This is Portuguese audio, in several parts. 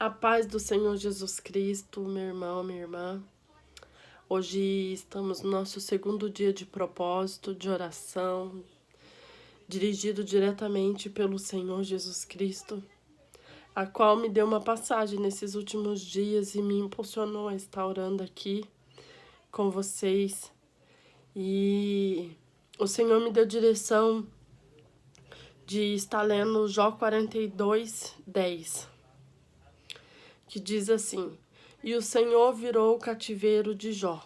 A paz do Senhor Jesus Cristo, meu irmão, minha irmã. Hoje estamos no nosso segundo dia de propósito, de oração, dirigido diretamente pelo Senhor Jesus Cristo, a qual me deu uma passagem nesses últimos dias e me impulsionou a estar orando aqui com vocês. E o Senhor me deu direção de estar lendo Jó 42:10. Que diz assim: E o Senhor virou o cativeiro de Jó,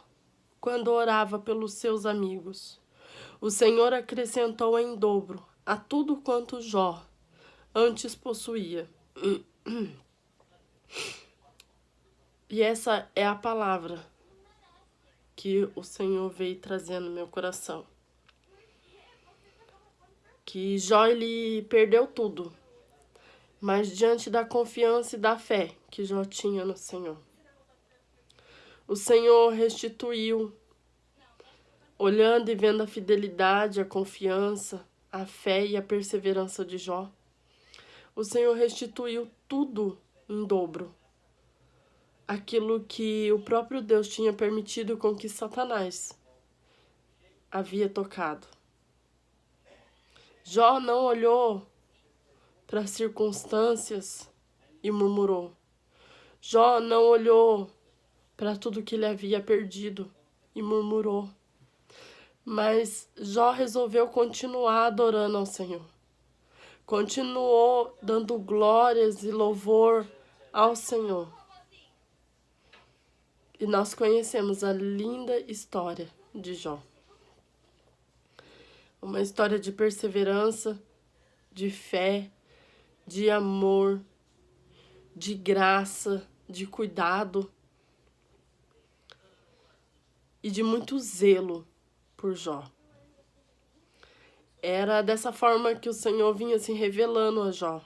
quando orava pelos seus amigos. O Senhor acrescentou em dobro a tudo quanto Jó antes possuía. E essa é a palavra que o Senhor veio trazendo no meu coração. Que Jó, ele perdeu tudo, mas diante da confiança e da fé que Jó tinha no Senhor, o Senhor restituiu, olhando e vendo a fidelidade, a confiança, a fé e a perseverança de Jó. O Senhor restituiu tudo em dobro. Aquilo que o próprio Deus tinha permitido com que Satanás havia tocado. Jó não olhou para as circunstâncias e murmurou. Jó não olhou para tudo que ele havia perdido e murmurou. Mas Jó resolveu continuar adorando ao Senhor. Continuou dando glórias e louvor ao Senhor. E nós conhecemos a linda história de Jó. Uma história de perseverança, de fé, de amor, de graça, de cuidado e de muito zelo por Jó. Era dessa forma que o Senhor vinha se revelando a Jó.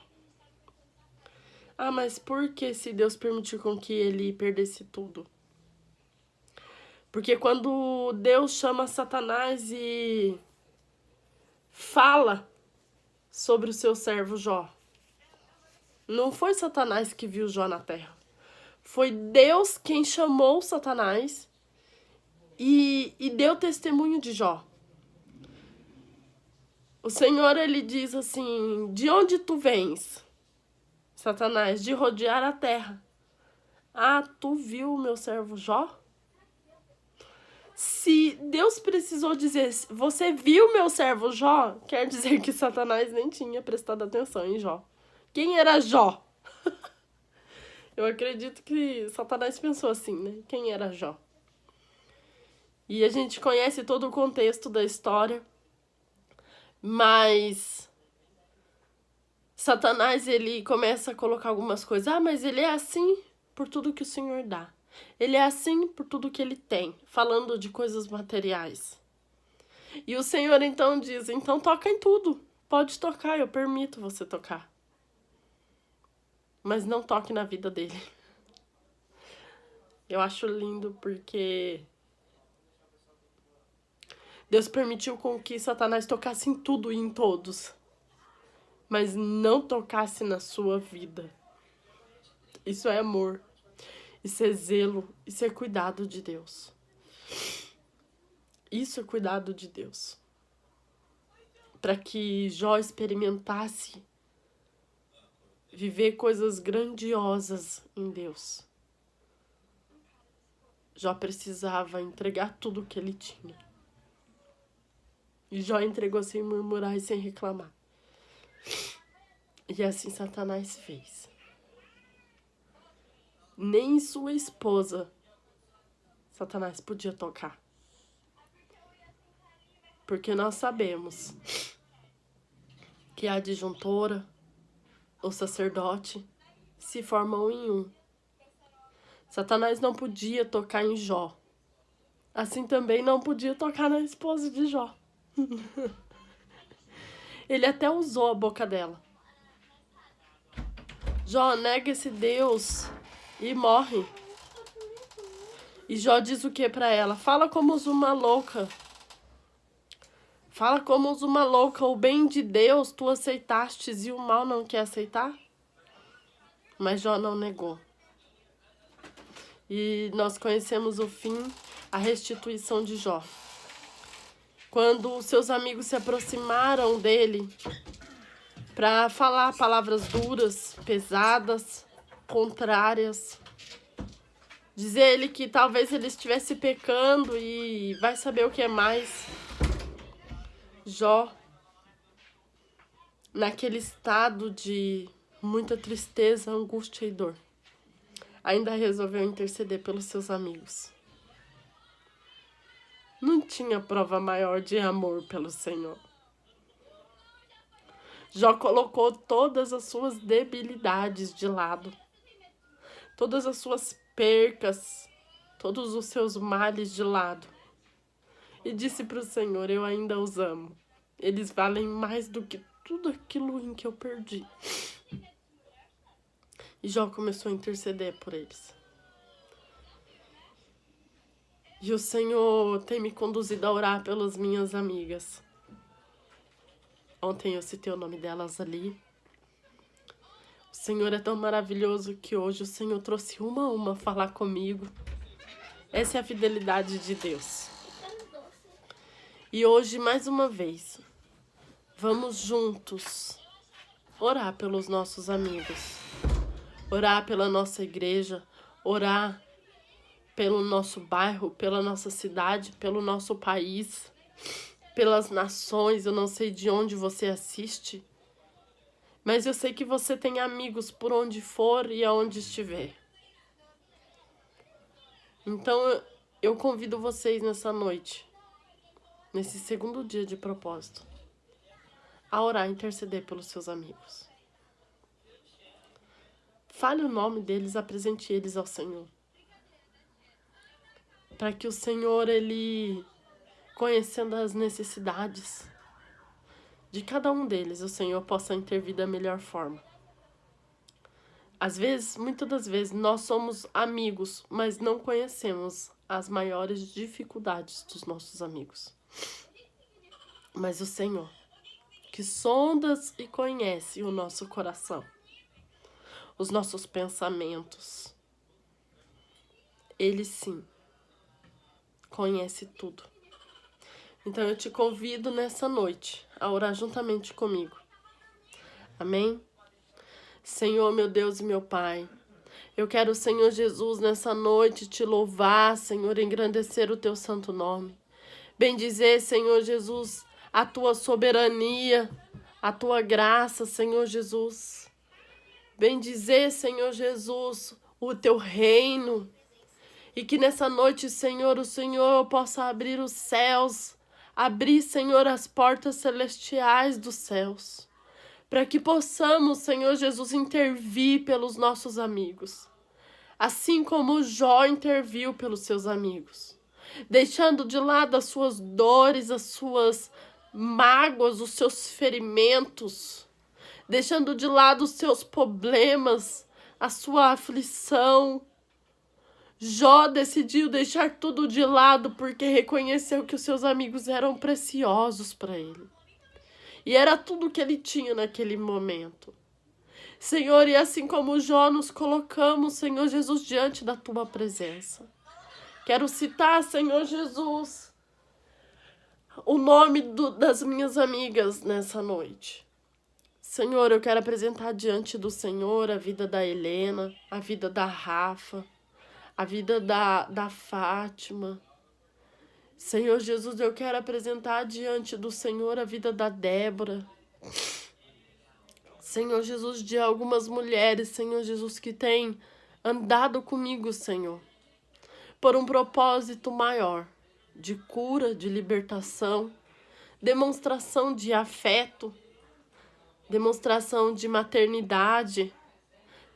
Ah, mas por que se Deus permitiu com que ele perdesse tudo? Porque quando Deus chama Satanás e fala sobre o seu servo Jó, não foi Satanás que viu Jó na terra. Foi Deus quem chamou Satanás e deu testemunho de Jó. O Senhor, ele diz assim: de onde tu vens, Satanás? De rodear a terra. Ah, tu viu o meu servo Jó? Se Deus precisou dizer, você viu meu servo Jó, quer dizer que Satanás nem tinha prestado atenção em Jó. Quem era Jó? Eu acredito que Satanás pensou assim, né? Quem era Jó? E a gente conhece todo o contexto da história, mas Satanás, ele começa a colocar algumas coisas. Ah, mas ele é assim por tudo que o Senhor dá. Ele é assim por tudo que ele tem, falando de coisas materiais. E o Senhor então diz, então toca em tudo. Pode tocar, eu permito você tocar. Mas não toque na vida dele. Eu acho lindo porque Deus permitiu com que Satanás tocasse em tudo e em todos, mas não tocasse na sua vida. Isso é amor, isso é zelo, isso é cuidado de Deus. Isso é cuidado de Deus. Para que Jó experimentasse viver coisas grandiosas em Deus, Jó precisava entregar tudo o que ele tinha. E Jó entregou sem murmurar e sem reclamar. E assim Satanás fez. Nem sua esposa Satanás podia tocar. Porque nós sabemos que a adjuntora, o sacerdote, se formam em um. Satanás não podia tocar em Jó. Assim também não podia tocar na esposa de Jó. Ele até usou a boca dela. Jó nega esse Deus e morre. E Jó diz o que pra ela? Fala como uma louca. Fala como uma louca. O bem de Deus tu aceitastes e o mal não quer aceitar? Mas Jó não negou. E nós conhecemos o fim, a restituição de Jó. Quando seus amigos se aproximaram dele para falar palavras duras, pesadas, contrárias, dizer ele que talvez ele estivesse pecando e vai saber o que é mais. Jó, naquele estado de muita tristeza, angústia e dor, ainda resolveu interceder pelos seus amigos. Não tinha prova maior de amor pelo Senhor. Jó colocou todas as suas debilidades de lado, todas as suas percas, todos os seus males de lado, e disse para o Senhor: eu ainda os amo. Eles valem mais do que tudo aquilo em que eu perdi. E Jó começou a interceder por eles. E o Senhor tem me conduzido a orar pelas minhas amigas. Ontem eu citei o nome delas ali. O Senhor é tão maravilhoso que hoje o Senhor trouxe uma a uma falar comigo. Essa é a fidelidade de Deus. E hoje, mais uma vez, vamos juntos orar pelos nossos amigos. Orar pela nossa igreja. Orar pelo nosso bairro, pela nossa cidade, pelo nosso país, pelas nações. Eu não sei de onde você assiste, mas eu sei que você tem amigos por onde for e aonde estiver. Então eu convido vocês nessa noite, nesse segundo dia de propósito, a orar e interceder pelos seus amigos. Fale o nome deles, apresente eles ao Senhor. Para que o Senhor, Ele, conhecendo as necessidades de cada um deles, o Senhor possa intervir da melhor forma. Às vezes, muitas das vezes, nós somos amigos, mas não conhecemos as maiores dificuldades dos nossos amigos. Mas o Senhor, que sondas e conhece o nosso coração, os nossos pensamentos, Ele sim conhece tudo. Então eu te convido nessa noite a orar juntamente comigo. Amém? Senhor, meu Deus e meu Pai, eu quero, Senhor Jesus, nessa noite te louvar, Senhor, engrandecer o teu santo nome. Bendizer, Senhor Jesus, a tua soberania, a tua graça, Senhor Jesus. Bendizer, Senhor Jesus, o teu reino. E que nessa noite, Senhor, o Senhor possa abrir os céus, abrir, Senhor, as portas celestiais dos céus, para que possamos, Senhor Jesus, intervir pelos nossos amigos, assim como Jó interviu pelos seus amigos, deixando de lado as suas dores, as suas mágoas, os seus ferimentos, deixando de lado os seus problemas, a sua aflição. Jó decidiu deixar tudo de lado porque reconheceu que os seus amigos eram preciosos para ele. E era tudo que ele tinha naquele momento. Senhor, e assim como Jó, nos colocamos, Senhor Jesus, diante da tua presença. Quero citar, Senhor Jesus, o nome das minhas amigas nessa noite. Senhor, eu quero apresentar diante do Senhor a vida da Helena, a vida da Rafa, a vida da Fátima. Senhor Jesus, eu quero apresentar diante do Senhor a vida da Débora. Senhor Jesus, de algumas mulheres, Senhor Jesus, que têm andado comigo, Senhor, por um propósito maior, de cura, de libertação, demonstração de afeto, demonstração de maternidade,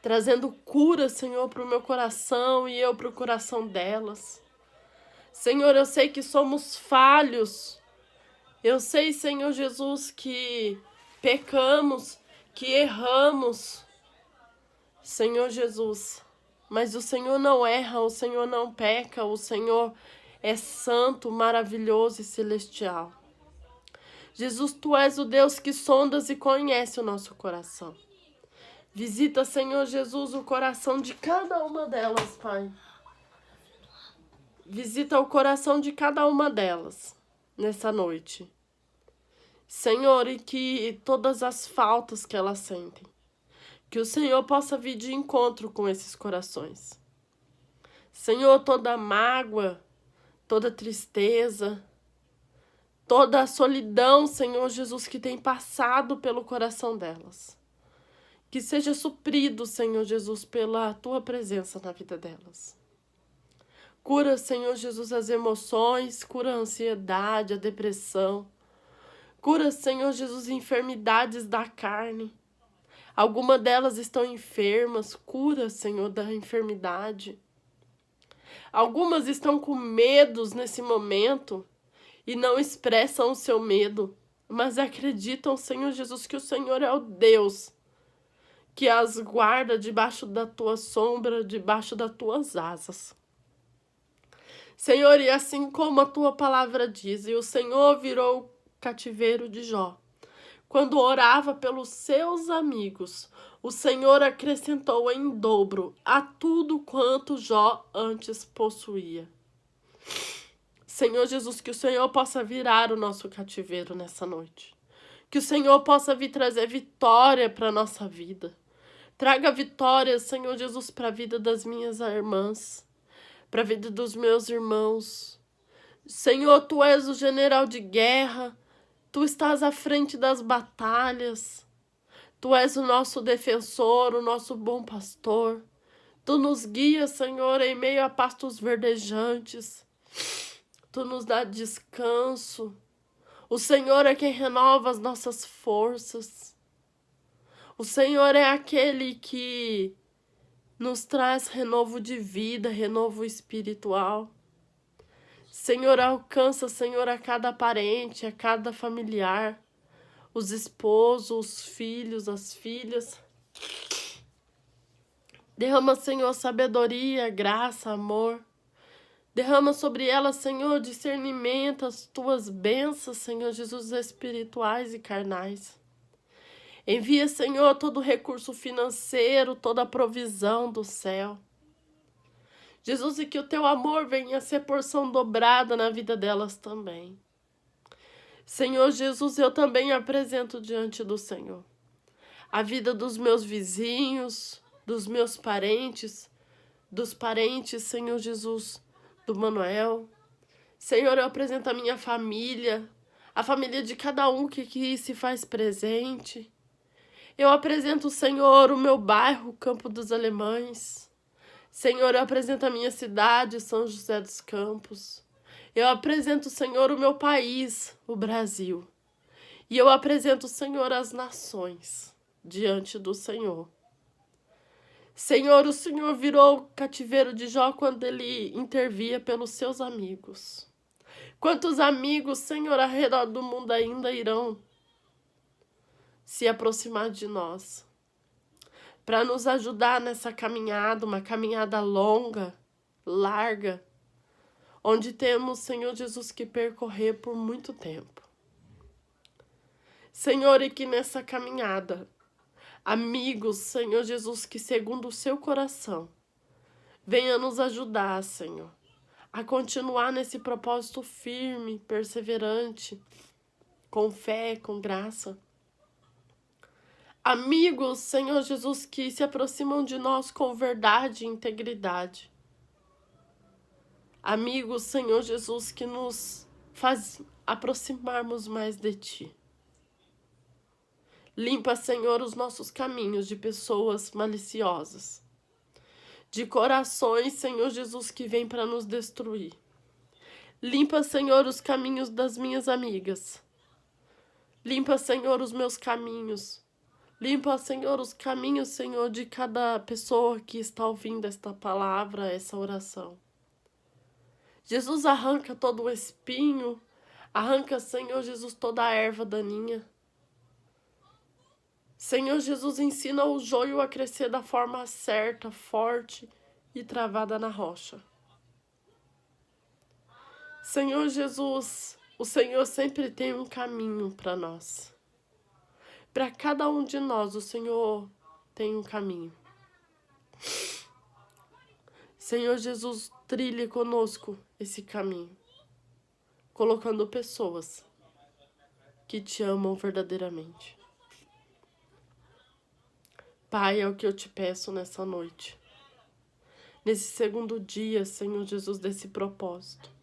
trazendo cura, Senhor, para o meu coração e eu para o coração delas. Senhor, eu sei que somos falhos. Eu sei, Senhor Jesus, que pecamos, que erramos. Senhor Jesus, mas o Senhor não erra, o Senhor não peca, o Senhor é santo, maravilhoso e celestial. Jesus, tu és o Deus que sondas e conhece o nosso coração. Visita, Senhor Jesus, o coração de cada uma delas, Pai. Visita o coração de cada uma delas nessa noite. Senhor, e que todas as faltas que elas sentem, que o Senhor possa vir de encontro com esses corações. Senhor, toda mágoa, toda tristeza, toda a solidão, Senhor Jesus, que tem passado pelo coração delas. Que seja suprido, Senhor Jesus, pela Tua presença na vida delas. Cura, Senhor Jesus, as emoções, cura a ansiedade, a depressão. Cura, Senhor Jesus, enfermidades da carne. Algumas delas estão enfermas, cura, Senhor, da enfermidade. Algumas estão com medos nesse momento e não expressam o seu medo, mas acreditam, Senhor Jesus, que o Senhor é o Deus que as guarda debaixo da tua sombra, debaixo das tuas asas. Senhor, e assim como a tua palavra diz, e o Senhor virou o cativeiro de Jó, quando orava pelos seus amigos, o Senhor acrescentou em dobro a tudo quanto Jó antes possuía. Senhor Jesus, que o Senhor possa virar o nosso cativeiro nessa noite. Que o Senhor possa vir trazer vitória para a nossa vida. Traga vitória, Senhor Jesus, para a vida das minhas irmãs, para a vida dos meus irmãos. Senhor, Tu és o general de guerra, Tu estás à frente das batalhas, Tu és o nosso defensor, o nosso bom pastor. Tu nos guias, Senhor, em meio a pastos verdejantes. Tu nos dá descanso. O Senhor é quem renova as nossas forças. O Senhor é aquele que nos traz renovo de vida, renovo espiritual. Senhor, alcança, Senhor, a cada parente, a cada familiar, os esposos, os filhos, as filhas. Derrama, Senhor, sabedoria, graça, amor. Derrama sobre elas, Senhor, discernimento, as tuas bênçãos, Senhor Jesus, espirituais e carnais. Envia, Senhor, todo o recurso financeiro, toda a provisão do céu. Jesus, e que o teu amor venha a ser porção dobrada na vida delas também. Senhor Jesus, eu também apresento diante do Senhor a vida dos meus vizinhos, dos meus parentes, dos parentes, Senhor Jesus, do Manuel. Senhor, eu apresento a minha família, a família de cada um que aqui se faz presente. Eu apresento, Senhor, o meu bairro, Campo dos Alemães. Senhor, eu apresento a minha cidade, São José dos Campos. Eu apresento, Senhor, o meu país, o Brasil. E eu apresento, Senhor, as nações diante do Senhor. Senhor, o Senhor virou o cativeiro de Jó quando ele intervia pelos seus amigos. Quantos amigos, Senhor, ao redor do mundo ainda irão se aproximar de nós, para nos ajudar nessa caminhada, uma caminhada longa, larga, onde temos, Senhor Jesus, que percorrer por muito tempo. Senhor, e que nessa caminhada, amigos, Senhor Jesus, que segundo o seu coração, venha nos ajudar, Senhor, a continuar nesse propósito firme, perseverante, com fé, com graça. Amigos, Senhor Jesus, que se aproximam de nós com verdade e integridade. Amigos, Senhor Jesus, que nos faz aproximarmos mais de Ti. Limpa, Senhor, os nossos caminhos de pessoas maliciosas, de corações, Senhor Jesus, que vêm para nos destruir. Limpa, Senhor, os caminhos das minhas amigas. Limpa, Senhor, os meus caminhos. Limpa, Senhor, os caminhos, Senhor, de cada pessoa que está ouvindo esta palavra, essa oração. Jesus, arranca todo o espinho, arranca, Senhor Jesus, toda a erva daninha. Senhor Jesus, ensina o joio a crescer da forma certa, forte e travada na rocha. Senhor Jesus, o Senhor sempre tem um caminho para nós. Para cada um de nós, o Senhor tem um caminho. Senhor Jesus, trilhe conosco esse caminho, colocando pessoas que te amam verdadeiramente. Pai, é o que eu te peço nessa noite. Nesse segundo dia, Senhor Jesus, desse propósito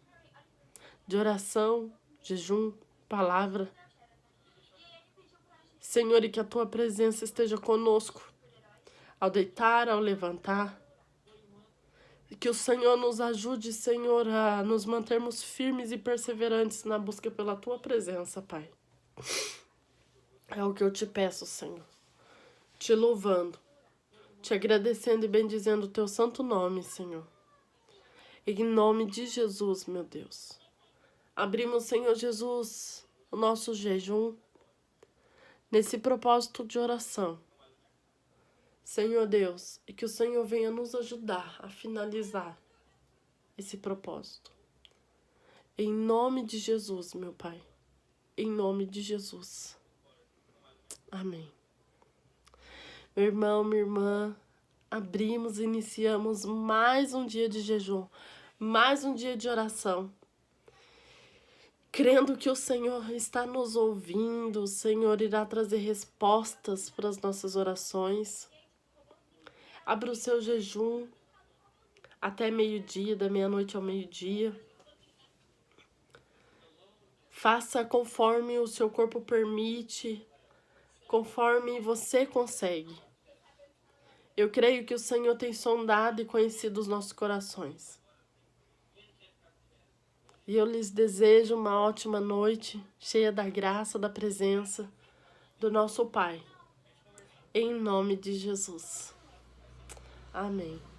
de oração, jejum, palavra. Senhor, e que a tua presença esteja conosco ao deitar, ao levantar. E que o Senhor nos ajude, Senhor, a nos mantermos firmes e perseverantes na busca pela tua presença, Pai. É o que eu te peço, Senhor. Te louvando, te agradecendo e bendizendo o teu santo nome, Senhor. Em nome de Jesus, meu Deus. Abrimos, Senhor Jesus, o nosso jejum nesse propósito de oração. Senhor Deus, e que o Senhor venha nos ajudar a finalizar esse propósito. Em nome de Jesus, meu Pai. Em nome de Jesus. Amém. Meu irmão, minha irmã, abrimos e iniciamos mais um dia de jejum, mais um dia de oração. Crendo que o Senhor está nos ouvindo, o Senhor irá trazer respostas para as nossas orações. Abra o seu jejum até meio-dia, da meia-noite ao meio-dia. Faça conforme o seu corpo permite, conforme você consegue. Eu creio que o Senhor tem sondado e conhecido os nossos corações. E eu lhes desejo uma ótima noite, cheia da graça, da presença do nosso Pai. Em nome de Jesus. Amém.